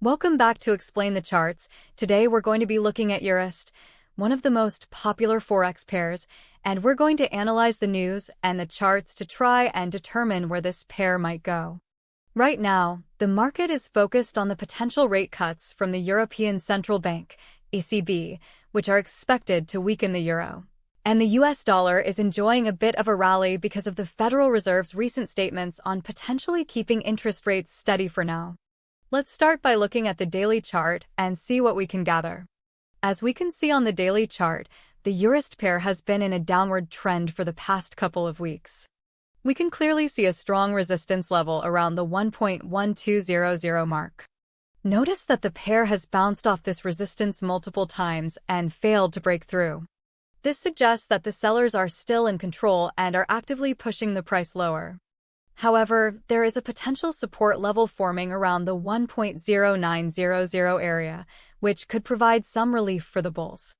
Welcome back to Explain the Charts. Today we're going to be looking at EURUSD, one of the most popular forex pairs, and we're going to analyze the news and the charts to try and determine where this pair might go. Right now, the market is focused on the potential rate cuts from the European Central Bank, ECB, which are expected to weaken the euro. And the US dollar is enjoying a bit of a rally because of the Federal Reserve's recent statements on potentially keeping interest rates steady for now. Let's start by looking at the daily chart and see what we can gather. As we can see on the daily chart, the EURUSD pair has been in a downward trend for the past couple of weeks. We can clearly see a strong resistance level around the 1.1200 mark. Notice that the pair has bounced off this resistance multiple times and failed to break through. This suggests that the sellers are still in control and are actively pushing the price lower. However, there is a potential support level forming around the 1.0900 area, which could provide some relief for the bulls.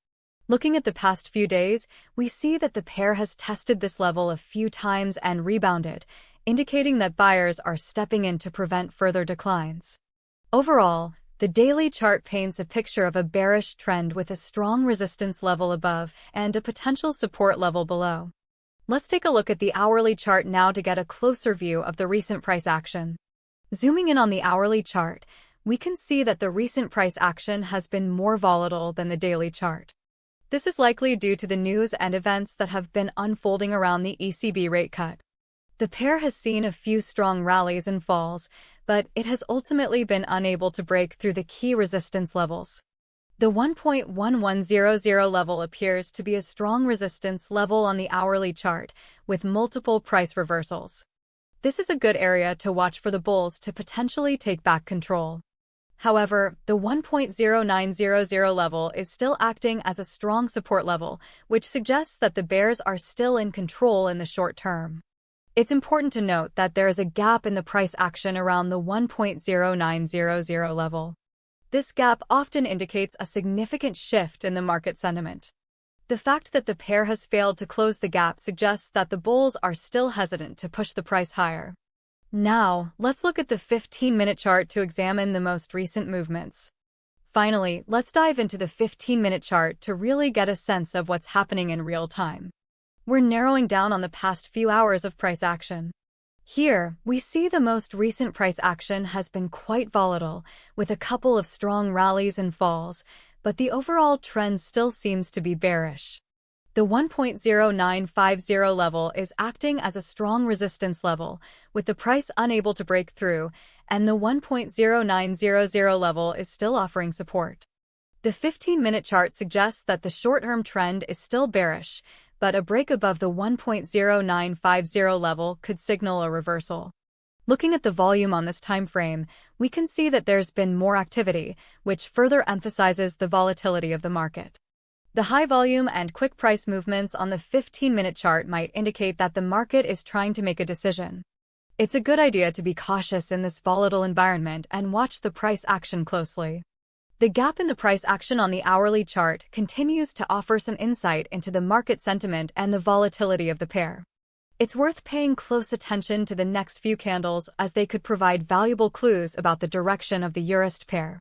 Looking at the past few days, we see that the pair has tested this level a few times and rebounded, indicating that buyers are stepping in to prevent further declines. Overall, the daily chart paints a picture of a bearish trend with a strong resistance level above and a potential support level below. Let's take a look at the hourly chart now to get a closer view of the recent price action. Zooming in on the hourly chart, we can see that the recent price action has been more volatile than the daily chart. This is likely due to the news and events that have been unfolding around the ECB rate cut. The pair has seen a few strong rallies and falls, but it has ultimately been unable to break through the key resistance levels. The 1.1100 level appears to be a strong resistance level on the hourly chart, with multiple price reversals. This is a good area to watch for the bulls to potentially take back control. However, the 1.0900 level is still acting as a strong support level, which suggests that the bears are still in control in the short term. It's important to note that there is a gap in the price action around the 1.0900 level. This gap often indicates a significant shift in the market sentiment. The fact that the pair has failed to close the gap suggests that the bulls are still hesitant to push the price higher. Now, let's look at the 15-minute chart to examine the most recent movements. Finally, let's dive into the 15-minute chart to really get a sense of what's happening in real time. We're narrowing down on the past few hours of price action. Here, we see the most recent price action has been quite volatile, with a couple of strong rallies and falls, but the overall trend still seems to be bearish. The 1.0950 level is acting as a strong resistance level, with the price unable to break through, and the 1.0900 level is still offering support. The 15-minute chart suggests that the short-term trend is still bearish, but a break above the 1.0950 level could signal a reversal. Looking at the volume on this time frame, we can see that there's been more activity, which further emphasizes the volatility of the market. The high volume and quick price movements on the 15-minute chart might indicate that the market is trying to make a decision. It's a good idea to be cautious in this volatile environment and watch the price action closely. The gap in the price action on the hourly chart continues to offer some insight into the market sentiment and the volatility of the pair. It's worth paying close attention to the next few candles as they could provide valuable clues about the direction of the EURUSD pair.